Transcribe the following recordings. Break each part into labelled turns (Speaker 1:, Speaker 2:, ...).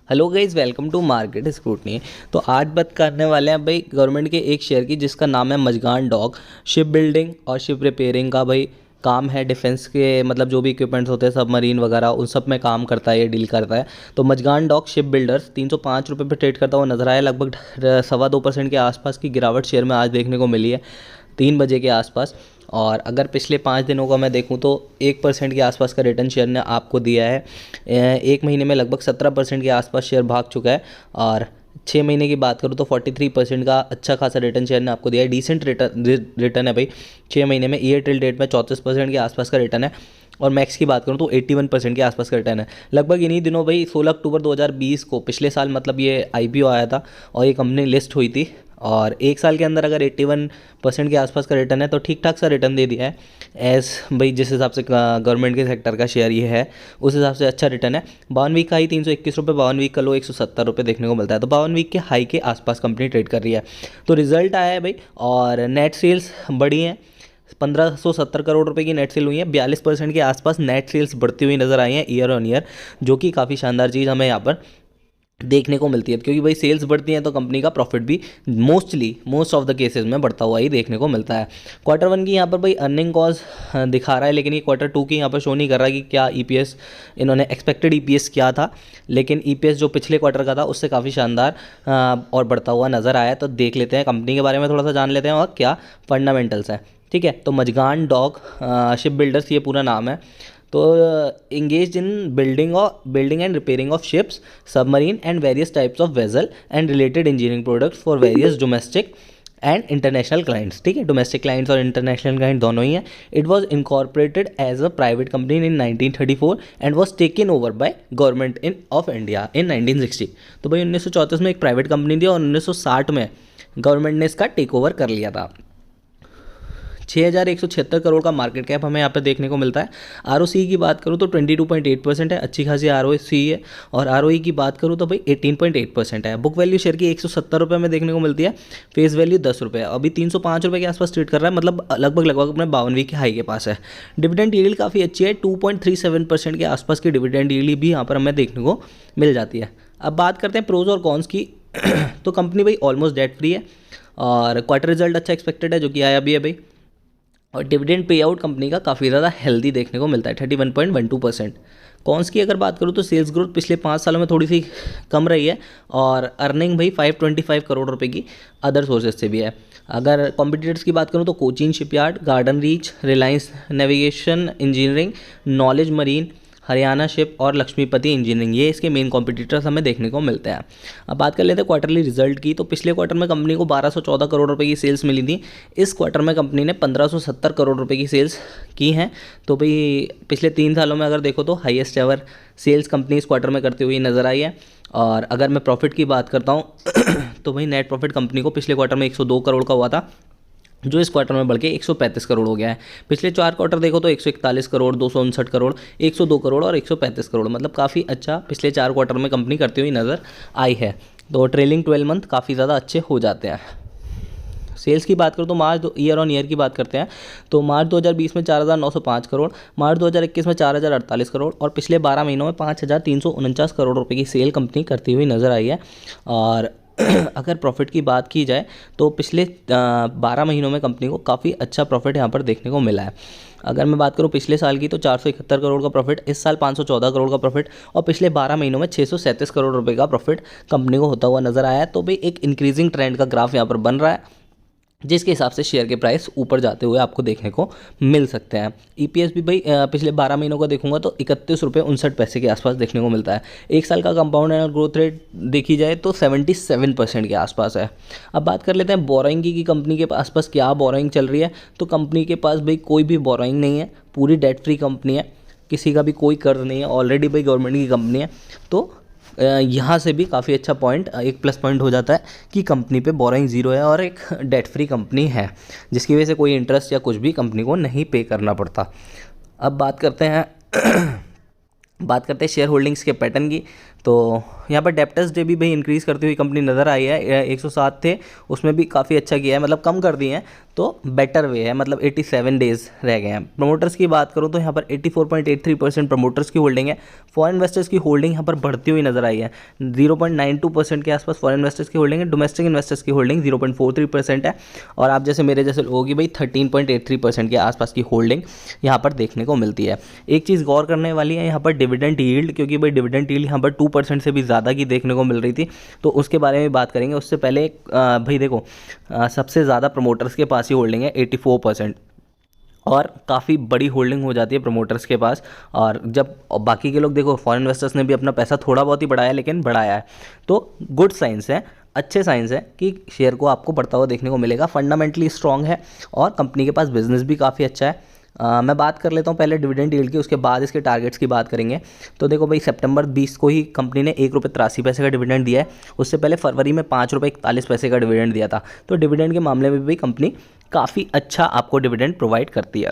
Speaker 1: Hello guys, welcome to market scrutiny. तो आज बात करने वाले हैं भाई गवर्नमेंट के एक शेयर की जिसका नाम है मजगान डॉक। शिप बिल्डिंग और शिप रिपेयरिंग का भाई काम है। डिफेंस के मतलब जो भी इक्विपमेंट्स होते हैं सबमरीन वगैरह उन सब में काम करता है, ये डील करता है। तो मजगान डॉक शिप बिल्डर्स 305 रुपये पर ट्रेड करता हुआ नजर आया। लगभग 2.25% के आसपास की गिरावट शेयर में आज देखने को मिली है 3 बजे के आसपास। और अगर पिछले 5 दिनों का मैं देखूं तो 1% के आसपास का रिटर्न शेयर ने आपको दिया है। एक महीने में लगभग 17% के आसपास शेयर भाग चुका है। और 6 महीने की बात करूँ तो 43% का अच्छा खासा रिटर्न शेयर ने आपको दिया है। डिसेंट रिटर्न है भाई 6 महीने में। ईयर टिल डेट में 34% के आसपास का रिटर्न है। और मैक्स की बात करूँ तो 81% के आसपास का रिटर्न है। लगभग इन्हीं दिनों भाई 16 अक्टूबर 2020 को पिछले साल मतलब ये आईपीओ आया था और ये कंपनी लिस्ट हुई थी। और एक साल के अंदर अगर 81% के आसपास का रिटर्न है तो ठीक ठाक सा रिटर्न दे दिया है। एज भाई जिस हिसाब से गवर्नमेंट के सेक्टर का शेयर ये है उस हिसाब से अच्छा रिटर्न है। 52 वीक का हाई 321 रुपये, 52 वीक का लो 170 रुपये देखने को मिलता है। तो 52 वीक के हाई के आसपास कंपनी ट्रेड कर रही है। तो रिजल्ट आया है भाई और नेट सेल्स बढ़ी हैं। 1570 करोड़ रुपए की नेट सेल हुई है। 42% के आसपास नेट सेल्स बढ़ती हुई नजर आई हैं ईयर ऑन ईयर, जो कि काफ़ी शानदार चीज़ हमें यहाँ पर देखने को मिलती है। क्योंकि भाई सेल्स बढ़ती हैं तो कंपनी का प्रॉफिट भी मोस्ट ऑफ द केसेस में बढ़ता हुआ ही देखने को मिलता है। Q1 की यहाँ पर भाई अर्निंग कॉज दिखा रहा है, लेकिन ये Q2 की यहाँ पर शो नहीं कर रहा कि क्या ईपीएस इन्होंने एक्सपेक्टेड ईपीएस क्या था। लेकिन ईपीएस जो पिछले क्वार्टर का था उससे काफ़ी शानदार और बढ़ता हुआ नज़र आया। तो देख लेते हैं कंपनी के बारे में, थोड़ा सा जान लेते हैं और क्या फंडामेंटल्स हैं। ठीक है, तो मजगान डॉक शिप बिल्डर्स ये पूरा नाम है। तो engage in building and repairing of ships, submarine and various types of vessel and related engineering products for various domestic and international clients. ठीक है, डोमेस्टिक क्लाइंट्स और इंटरनेशनल क्लाइंट दोनों ही हैं। It was incorporated as a private company in 1934 and was taken over by government of India in 1960। तो भाई 1934 में एक प्राइवेट कंपनी थी और 1960 में गवर्नमेंट ने इसका टेक ओवर कर लिया था। 6176 करोड़ का मार्केट कैप हमें यहाँ पे देखने को मिलता है। आरओसी की बात करूँ तो 22.8% है, अच्छी खासी आरओसी है। और आरओई की बात करूँ तो भाई 18.8% है। बुक वैल्यू शेयर की 170 रुपये में देखने को मिलती है। फेस वैल्यू 10 रुपये, अभी 305 रुपये के आसपास ट्रेड कर रहा है, मतलब लगभग अपने 52 वीक के हाई के पास है। डिविडेंड यील्ड काफ़ी अच्छी है, 2.37% के आसपास की डिविडेंड यील्ड भी यहाँ पर हमें देखने को मिल जाती है। अब बात करते हैं प्रोज और कॉन्स की। तो कंपनी भाई ऑलमोस्ट डेट फ्री है और क्वार्टर रिजल्ट अच्छा एक्सपेक्टेड है जो कि आया भी है भाई। और डिविडेंड पे आउट कंपनी का काफ़ी ज़्यादा हेल्दी देखने को मिलता है 31.12%। कॉन्स की अगर बात करूँ तो सेल्स ग्रोथ पिछले 5 सालों में थोड़ी सी कम रही है और अर्निंग भाई 525 करोड़ रुपए की अदर सोर्सेज से भी है। अगर कॉम्पिटिटर्स की बात करूँ तो Cochin shipyard, garden reach, Reliance navigation engineering, knowledge marine, Haryana ship और लक्ष्मीपति इंजीनियरिंग, ये इसके मेन कॉम्पिटिटर्स हमें देखने को मिलते हैं। अब बात कर लेते हैं क्वार्टरली रिजल्ट की। तो पिछले क्वार्टर में कंपनी को 1214 करोड़ रुपए की सेल्स मिली थी। इस क्वार्टर में कंपनी ने 1570 करोड़ रुपए की सेल्स की हैं। तो भाई पिछले 3 सालों में अगर देखो तो हाईएस्ट एवर सेल्स कंपनी इस क्वार्टर में करती हुई नजर आई है। और अगर मैं प्रॉफिट की बात करता हूँ तो भाई नेट प्रॉफिट कंपनी को पिछले क्वार्टर में 102 करोड़ का हुआ था, जो इस क्वार्टर में बढ़ के 135 करोड़ हो गया है। पिछले 4 क्वार्टर देखो तो 141 करोड़, 259 करोड़, 102 करोड़ और 135 करोड़, मतलब काफ़ी अच्छा पिछले 4 क्वार्टर में कंपनी करती हुई नज़र आई है। तो ट्रेलिंग 12 मंथ काफ़ी ज़्यादा अच्छे हो जाते हैं। सेल्स की बात करूँ तो मार्च ईयर ऑन ईयर की बात करते हैं तो मार्च 2020 में 4905 करोड़, मार्च 2021 में 4048 करोड़ और पिछले 12 महीनों में 5349 करोड़ रुपए की सेल कंपनी करती हुई नज़र आई है। और अगर प्रॉफिट की बात की जाए तो पिछले 12 महीनों में कंपनी को काफ़ी अच्छा प्रॉफिट यहाँ पर देखने को मिला है। अगर मैं बात करूँ पिछले साल की तो 471 करोड़ का प्रॉफिट, इस साल 514 करोड़ का प्रॉफिट और पिछले 12 महीनों में 637 करोड़ रुपए का प्रॉफिट कंपनी को होता हुआ नजर आया है। तो भाई एक इंक्रीजिंग ट्रेंड का ग्राफ यहाँ पर बन रहा है, जिसके हिसाब से शेयर के प्राइस ऊपर जाते हुए आपको देखने को मिल सकते हैं। ईपीएस भी भाई पिछले 12 महीनों का देखूंगा तो 31 रुपये 59 पैसे के आसपास देखने को मिलता है। एक साल का कंपाउंड एनुअल ग्रोथ रेट देखी जाए तो 77% के आसपास है। अब बात कर लेते हैं बोरोइंग की कंपनी के आसपास क्या बोरोइंग चल रही है। तो कंपनी के पास भाई कोई भी बोरोइंग नहीं है, पूरी डेट फ्री कंपनी है, किसी का भी कोई कर्ज नहीं है, ऑलरेडी भाई गवर्नमेंट की कंपनी है। तो यहाँ से भी काफ़ी अच्छा पॉइंट, एक प्लस पॉइंट हो जाता है कि कंपनी पे बोरोइंग ज़ीरो है और एक डेट फ्री कंपनी है, जिसकी वजह से कोई इंटरेस्ट या कुछ भी कंपनी को नहीं पे करना पड़ता। अब बात करते हैं शेयर होल्डिंग्स के पैटर्न की। तो यहाँ पर डेप्टर्स डे भी भाई इंक्रीज़ करती हुई कंपनी नज़र आई है, 107 थे, उसमें भी काफ़ी अच्छा किया है, मतलब कम कर दिए हैं, तो बेटर वे है, मतलब 87 डेज़ रह गए हैं। प्रमोटर्स की बात करूँ तो यहाँ पर 84.83% प्रमोटर्स की होल्डिंग है। फॉरेन इन्वेस्टर्स की होल्डिंग यहाँ पर बढ़ती हुई नज़र आई है, 0.92% के आसपास फॉरेन इन्वेस्टर्स की होल्डिंग है। डोमेस्टिक इन्वेस्टर्स की होल्डिंग 0.43% है, और आप जैसे मेरे जैसे लोगों की भाई 13.83% के आसपास की होल्डिंग यहाँ पर देखने को मिलती है। एक चीज़ गौर करने वाली है यहाँ पर डिविडेंड यील्ड, क्योंकि भाई डिविडेंड यील्ड यहाँ पर 2% से भी ज़्यादा की देखने को मिल रही थी, तो उसके बारे में बात करेंगे। उससे पहले भाई देखो, सबसे ज़्यादा प्रमोटर्स के पास ही होल्डिंग है 84%, और काफ़ी बड़ी होल्डिंग हो जाती है प्रमोटर्स के पास। और जब बाकी के लोग देखो, फॉरेन इन्वेस्टर्स ने भी अपना पैसा थोड़ा बहुत ही बढ़ाया, लेकिन बढ़ाया है, तो गुड साइंस है, अच्छे साइंस है कि शेयर को आपको बढ़ता हुआ देखने को मिलेगा। फंडामेंटली स्ट्रांग है और कंपनी के पास बिजनेस भी काफ़ी अच्छा है। मैं बात कर लेता हूँ पहले डिविडेंड यील्ड की, उसके बाद इसके टारगेट्स की बात करेंगे। तो देखो भाई, सितंबर 20 को ही कंपनी ने ₹1.83 का डिविडेंड दिया है, उससे पहले फरवरी में ₹5.41 का डिविडेंड दिया था। तो डिविडेंड के मामले में भी कंपनी काफ़ी अच्छा आपको डिविडेंड प्रोवाइड करती है।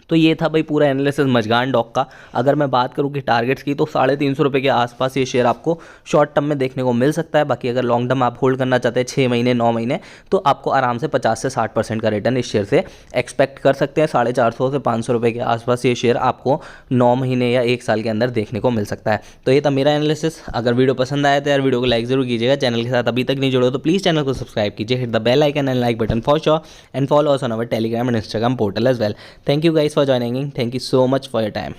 Speaker 1: तो ये था भाई पूरा एनालिसिस मजगान डॉक का। अगर मैं बात करूँ कि टारगेट्स की, तो ₹350 के आसपास ये शेयर आपको शॉर्ट टर्म में देखने को मिल सकता है। बाकी अगर लॉन्ग टर्म आप होल्ड करना चाहते हैं 6 महीने 9 महीने, तो आपको आराम से 50 से 60% का रिटर्न इस शेयर से एक्सपेक्ट कर सकते हैं। ₹450 से ₹500 के आसपास ये शेयर आपको 9 महीने या 1 साल के अंदर देखने को मिल सकता है। तो ये था मेरा एनालिसिस। अगर वीडियो पसंद आया तो यार वीडियो को लाइक जरूर कीजिएगा। चैनल के साथ अभी तक नहीं जुड़े हो तो प्लीज़ चैनल को सब्सक्राइब कीजिए, hit the bell icon and like button for sure, and follow us on our Telegram and Instagram portal as well. Thank you guys for joining in. Thank you so much for your time.